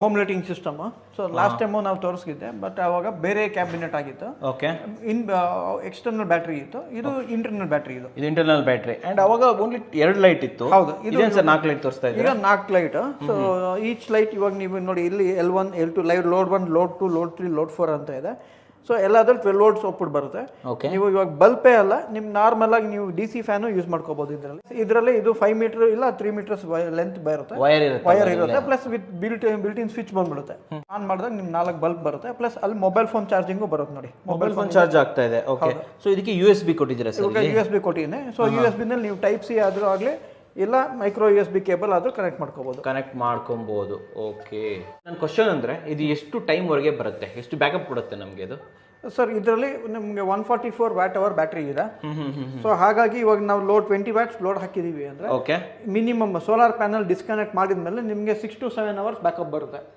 Home lighting system. So last time ನಾವು ತೋರಿಸ್ತಿದ್ದೆ, but ಅವಾಗ ಬೇರೆ ಕ್ಯಾಬಿನೆಟ್ ಆಗಿತ್ತು. ಓಕೆ, ಎಕ್ಸ್ಟರ್ನಲ್ ಬ್ಯಾಟ್ರಿ ಇತ್ತು, ಇದು ಇಂಟರ್ನಲ್ ಬ್ಯಾಟ್ರಿ. ಇದು ಇಂಟರ್ನಲ್ ಬ್ಯಾಟ್ರಿ. ಅಂಡ್ ಅವಾಗ ಓನ್ಲಿ 2 ಲೈಟ್ ಇತ್ತು. ಹೌದು, ಇದು ಸರ್ 4 ಲೈಟ್ ತೋರಿಸ್ತಾ ಇದೆ. ಈಗ 4 ಲೈಟ್. ಸೊ ಈಚ್ ಲೈಟ್ ಇವಾಗ ನೀವು ನೋಡಿ ಇಲ್ಲಿ L1 L2 light load 1 load 2 load 3 load 4 ಅಂತ ಇದೆ. ಸೊ ಎಲ್ಲಾದ್ರಲ್ಲಿ 12 ವೋಲ್ಟ್ಸ್ ಔಟ್ಪುಟ್ ಬರುತ್ತೆ. ಓಕೆ, ನೀವು ಇವಾಗ ಬಲ್ಪೇ ಅಲ್ಲ, ನಿಮ್ ನಾರ್ಮಲ್ ಆಗಿ ನೀವು DC ಫ್ಯಾನು ಯೂಸ್ ಮಾಡ್ಕೋಬಹುದು ಇದರಲ್ಲಿ. ಇದು 5 ಮೀಟರ್ ಇಲ್ಲ 3 ಮೀಟರ್ಸ್ ಲೆಂತ್ ಬರುತ್ತೆ, ವೈರ್ ಇರುತ್ತೆ. Plus with built in switch ಬಂದ್ಬಿಡುತ್ತೆ. ಆನ್ ಮಾಡಿದಾಗ ನಿಮ್ 4 ಬಲ್ಬ್ ಬರುತ್ತೆ. ಪ್ಲಸ್ ಅಲ್ಲಿ ಮೊಬೈಲ್ ಫೋನ್ ಚಾರ್ಜಿಂಗು ಬರುತ್ತೆ ನೋಡಿ, ಮೊಬೈಲ್ ಫೋನ್ ಚಾರ್ಜ್ ಆಗ್ತಾ ಇದೆ. ಓಕೆ, ಸೊ ಇದಕ್ಕೆ USB ಕೊಟ್ಟಿದ್ದೀರಾ ಸರ್? ಇವಾಗ USB ಕೊಟ್ಟಿದ್ದೀನಿ. ಸೊ USB ನಲ್ಲಿ ನೀವು ಟೈಪ್ ಸಿ ಆದ್ರೂ ಆಗಲಿ ಇಲ್ಲ ಮೈಕ್ರೋ USB ಕೇಬಲ್ ಆದ್ರೂ ಕನೆಕ್ಟ್ ಮಾಡ್ಕೊಬಹುದು. ಓಕೆ, ನನ್ನ ಕ್ವಶನ್ ಅಂದ್ರೆ ಇದು ಎಷ್ಟು ಟೈಮ್ ವರೆಗೆ ಬರುತ್ತೆ, ಎಷ್ಟು ಬ್ಯಾಕಪ್ ಕೊಡುತ್ತೆ ನಮಗೆ ಇದು? ಸರ್ ಇದರಲ್ಲಿ ನಿಮಗೆ 144 ವ್ಯಾಟ್ ಅವರ್ ಬ್ಯಾಟ್ರಿ ಇದೆ. ಸೊ ಹಾಗಾಗಿ ಇವಾಗ ನಾವು ಲೋಡ್ 20 ವ್ಯಾಟ್ಸ್ ಲೋಡ್ ಹಾಕಿದೀವಿ ಅಂದ್ರೆ okay, minimum solar panel disconnect ಮಾಡಿದ್ಮೇಲೆ ನಿಮಗೆ 6 to 7 ಅವರ್ಸ್ ಬ್ಯಾಕಪ್ ಬರುತ್ತೆ.